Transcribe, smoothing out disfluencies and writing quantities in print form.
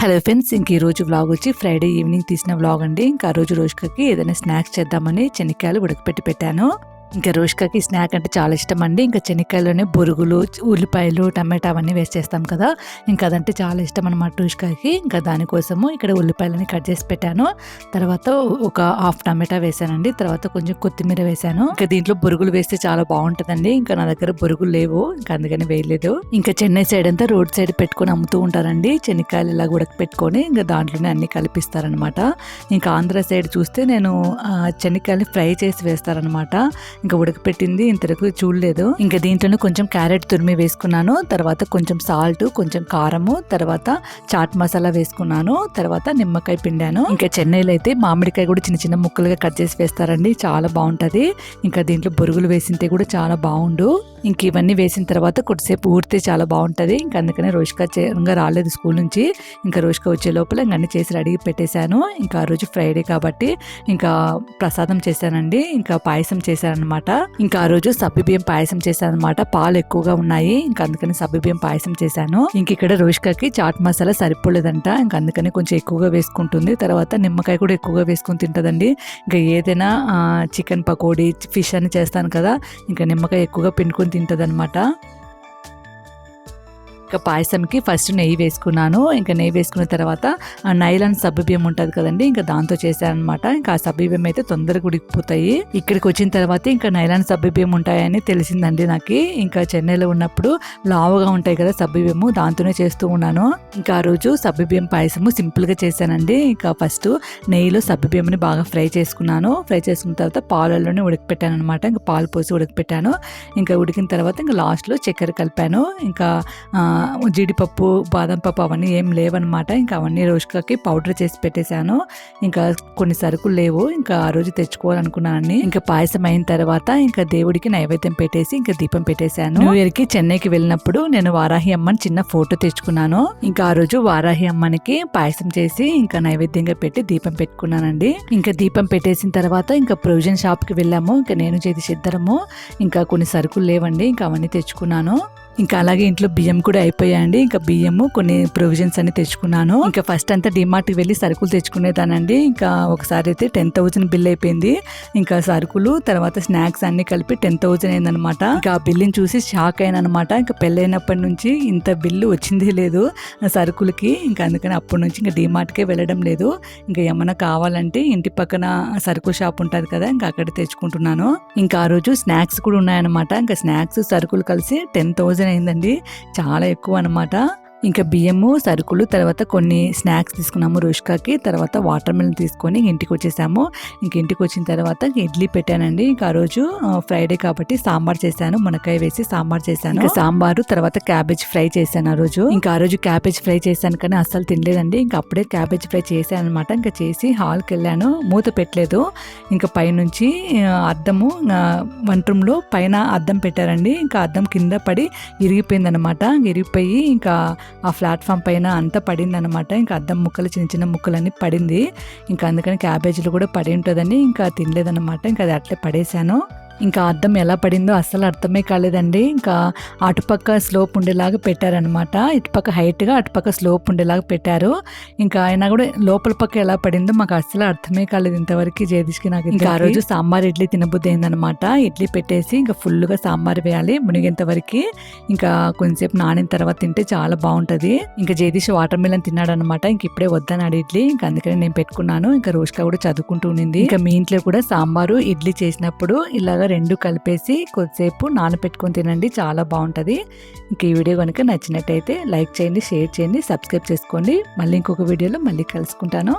Hello friends, ఇంక ఈ రోజు వ్లాగ్ వచ్చి ఫ్రైడే ఈవినింగ్ తీసిన వ్లాగ్ అండి. ఇంకా ఆ రోజు రోజుకి ఏదైనా స్నాక్స్ చేద్దామని శనక్కాయలు ఉడకపెట్టి పెట్టాను. ఇంకా రోష్కాకి స్నాక్ అంటే చాలా ఇష్టం అండి. ఇంకా శనక్కాయలోనే బొరుగులు, ఉల్లిపాయలు, టమాటా అవన్నీ వేస్ట్ చేస్తాం కదా, ఇంకా అదంటే చాలా ఇష్టం అనమాట రోష్కాకి. ఇంకా దానికోసము ఇక్కడ ఉల్లిపాయలని కట్ చేసి పెట్టాను. తర్వాత ఒక హాఫ్ టమాటా వేసానండి. తర్వాత కొంచెం కొత్తిమీర వేసాను. ఇంకా దీంట్లో బొరుగులు వేస్తే చాలా బాగుంటుందండి. ఇంకా నా దగ్గర బొరుగులు లేవు, ఇంకా అందుకని వేయలేదు. ఇంకా చెన్నై సైడ్ అంతా రోడ్ సైడ్ పెట్టుకొని అమ్ముతూ ఉంటారండి. శనక్కాయలు ఇలా ఉడకపెట్టుకొని ఇంకా దాంట్లోనే అన్ని కలిపిస్తారనమాట. ఇంకా ఆంధ్ర సైడ్ చూస్తే నేను శనక్కాయలు ఫ్రై చేసి వేస్తారనమాట. ఇంకా ఉడకపెట్టింది ఇంతవరకు చూడలేదు. ఇంకా దీంట్లోనే కొంచెం క్యారెట్ తురిమి వేసుకున్నాను. తర్వాత కొంచెం సాల్ట్, కొంచెం కారము, తర్వాత చాట్ మసాలా వేసుకున్నాను. తర్వాత నిమ్మకాయ పిండాను. ఇంకా చెన్నైలో అయితే మామిడికాయ కూడా చిన్న చిన్న ముక్కలుగా కట్ చేసి వేస్తారండి, చాలా బాగుంటది. ఇంకా దీంట్లో బొరుగులు వేసింటే కూడా చాలా బాగుండు. ఇంక ఇవన్నీ వేసిన తర్వాత కొద్దిసేపు ఊరితే చాలా బాగుంటది. ఇంకా అందుకనే రోష్కా రాలేదు స్కూల్ నుంచి. ఇంకా రోష్కా వచ్చే లోపల ఇంకా అన్ని చేసి రెడీ పెట్టేశాను. ఇంకా ఆ రోజు ఫ్రైడే కాబట్టి ఇంకా ప్రసాదం చేశానండి. ఇంకా పాయసం చేశానమాట. ఇంకా ఆ రోజు సబ్బిబియ్యం పాయసం చేశాను అనమాట. పాలు ఎక్కువగా ఉన్నాయి, ఇంకా అందుకని సబ్బిబియ్యం పాయసం చేశాను. ఇంక ఇక్కడ రోష్కాకి చాట్ మసాలా సరిపోలేదంట, ఇంకా అందుకని కొంచెం ఎక్కువగా వేసుకుంటుంది. తర్వాత నిమ్మకాయ కూడా ఎక్కువగా వేసుకుని తింటదండి. ఇంకా ఏదైనా చికెన్ పకోడీ, ఫిష్ అని చేస్తాను కదా, ఇంకా నిమ్మకాయ ఎక్కువగా పిండుకొని తింటది అనమాట. ఇంకా పాయసంకి ఫస్ట్ నెయ్యి వేసుకున్నాను. ఇంకా నెయ్యి వేసుకున్న తర్వాత నైలాన్ సబ్బిబియ్యం ఉంటుంది కదండి, ఇంకా దాంతో చేశానమాట. ఇంకా ఆ సబ్బిబియ్యం అయితే తొందరగా ఉడికిపోతాయి. ఇక్కడికి వచ్చిన తర్వాత ఇంకా నైలాన్ సబ్బిబియ్యం ఉంటాయని తెలిసిందండి నాకు. ఇంకా చెన్నైలో ఉన్నప్పుడు లావుగా ఉంటాయి కదా సబ్బిబియ్యము, దాంతోనే చేస్తూ ఉన్నాను. ఇంకా ఆ రోజు సబ్బిబియ్యం పాయసము సింపుల్ గా చేశానండి. ఇంకా ఫస్ట్ నెయ్యిలో సబ్బిబియ్యంని బాగా ఫ్రై చేసుకున్నాను. ఫ్రై చేసుకున్న తర్వాత పాలల్లోనే ఉడకపెట్టాను అనమాట. ఇంకా పాలు పోసి ఉడకపెట్టాను. ఇంకా ఉడికిన తర్వాత ఇంకా లాస్ట్ లో చక్కెర కలిపాను. ఇంకా జీడిపప్పు, బాదం పప్పు అవన్నీ ఏం లేవన్నమాట. ఇంకా అవన్నీ రోష్కాకి పౌడర్ చేసి పెట్టేశాను. ఇంకా కొన్ని సరుకులు లేవు, ఇంకా ఆ రోజు తెచ్చుకోవాలనుకున్నానని. ఇంకా పాయసం అయిన తర్వాత ఇంకా దేవుడికి నైవేద్యం పెట్టేసి ఇంకా దీపం పెట్టేశాను. న్యూ ఇయర్ కి చెన్నైకి వెళ్ళినప్పుడు నేను వారాహి అమ్మని చిన్న ఫోటో తెచ్చుకున్నాను. ఇంకా ఆ రోజు వారాహి అమ్మనికి పాయసం చేసి ఇంకా నైవేద్యంగా పెట్టి దీపం పెట్టుకున్నానండి. ఇంకా దీపం పెట్టేసిన తర్వాత ఇంకా ప్రొవిజన్ షాప్ కి వెళ్ళాము. ఇంకా నేను చేసి ఇద్దరము. ఇంకా కొన్ని సరుకులు లేవండి, ఇంకా అవన్నీ తెచ్చుకున్నాను. ఇంకా అలాగే ఇంట్లో బియ్యం కూడా అయిపోయాయండి. ఇంకా బియ్యము, కొన్ని ప్రొవిజన్స్ అన్ని తెచ్చుకున్నాను. ఇంకా ఫస్ట్ అంతా డిమార్ట్కి వెళ్ళి సరుకులు తెచ్చుకునేదానండి. ఇంకా ఒకసారి అయితే 10,000 బిల్ అయిపోయింది. ఇంకా సరుకులు తర్వాత స్నాక్స్ అన్ని కలిపి 10,000 అయిందనమాట. ఇంకా ఆ బిల్లుని చూసి షాక్ అయినా అనమాట. ఇంకా పెళ్ళైనప్పటి నుంచి ఇంత బిల్లు వచ్చిందే లేదు సరుకులకి. ఇంకా అందుకని అప్పటి నుంచి ఇంకా డిమార్ట్కే వెళ్ళడం లేదు. ఇంకా ఏమన్నా కావాలంటే ఇంటి పక్కన సరుకు షాప్ ఉంటుంది కదా, ఇంకా అక్కడ తెచ్చుకుంటున్నాను. ఇంకా ఆ రోజు స్నాక్స్ కూడా ఉన్నాయన్నమాట. ఇంకా స్నాక్స్ సరుకులు కలిసి 10,000 అయిందండి, చాలా ఎక్కువ అనమాట. ఇంకా బియ్యము, సరుకులు, తర్వాత కొన్ని స్నాక్స్ తీసుకున్నాము రోష్కాకి. తర్వాత వాటర్ మిలన్ తీసుకొని ఇంటికి వచ్చేసాము. ఇంక ఇంటికి వచ్చిన తర్వాత ఇడ్లీ పెట్టానండి. ఇంకా ఆ రోజు ఫ్రైడే కాబట్టి సాంబార్ చేశాను, మునక్కాయ వేసి సాంబార్ చేశాను. ఇంకా సాంబారు తర్వాత క్యాబేజ్ ఫ్రై చేశాను ఆ రోజు. ఇంకా ఆ రోజు క్యాబేజ్ ఫ్రై చేశాను కానీ అస్సలు తినలేదండి. ఇంకా అప్పుడే క్యాబేజ్ ఫ్రై చేశాను అనమాట. ఇంకా చేసి హాల్కి వెళ్ళాను, మూత పెట్టలేదు. ఇంకా పైనుంచి అద్దము వంట రూమ్ లో పైన అద్దం పెట్టారండి. ఇంకా అద్దం కింద పడి ఇరిగిపోయింది అనమాట. ఇరిగిపోయి ఇంకా ఆ ప్లాట్ఫామ్ పైన అంతా పడింది అనమాట. ఇంకా అద్దం ముక్కలు, చిన్న చిన్న ముక్కలన్నీ పడింది. ఇంకా అందుకని క్యాబేజీలు కూడా పడి ఉంటుందని ఇంకా తినలేదన్నమాట. ఇంకా అది అట్లే పడేశాను. ఇంకా అద్దం ఎలా పడిందో అస్సలు అర్థమే కాలేదండి. ఇంకా అటుపక్క స్లోప్ ఉండేలాగా పెట్టారనమాట. ఇటుపక్క హైట్గా, అటుపక్క స్లోప్ ఉండేలాగా పెట్టారు. ఇంకా అయినా కూడా లోపల పక్క ఎలా పడిందో మాకు అస్సలు అర్థమే కాలేదు ఇంతవరకు జగదీష్కి నాకు. ఇంకా ఆ రోజు సాంబార్ ఇడ్లీ తినబుద్ధి అయిందనమాట. ఇడ్లీ పెట్టేసి ఇంకా ఫుల్గా సాంబార్ వేయాలి మునిగేంత వరకు. ఇంకా కొంచెంసేపు నానిన తర్వాత తింటే చాలా బాగుంటది. ఇంకా జగదీష్ వాటర్ మిలన్ తిన్నాడు అనమాట. ఇంక ఇప్పుడే వద్దన్నాడు ఇడ్లీ, ఇంకా అందుకని నేను పెట్టుకున్నాను. ఇంకా రోష్కా కూడా చదువుకుంటూ ఉండింది. ఇంకా మీ ఇంట్లో కూడా సాంబారు ఇడ్లీ చేసినప్పుడు ఇలాగా రెండు కలిపేసి కొద్దిసేపు నానబెట్టుకొని తినండి, చాలా బాగుంటుంది. ఇంక ఈ వీడియో కనుక నచ్చినట్టయితే లైక్ చేయండి, షేర్ చేయండి, సబ్స్క్రైబ్ చేసుకోండి. మళ్ళీ ఇంకొక వీడియోలో మళ్ళీ కలుసుకుంటాను.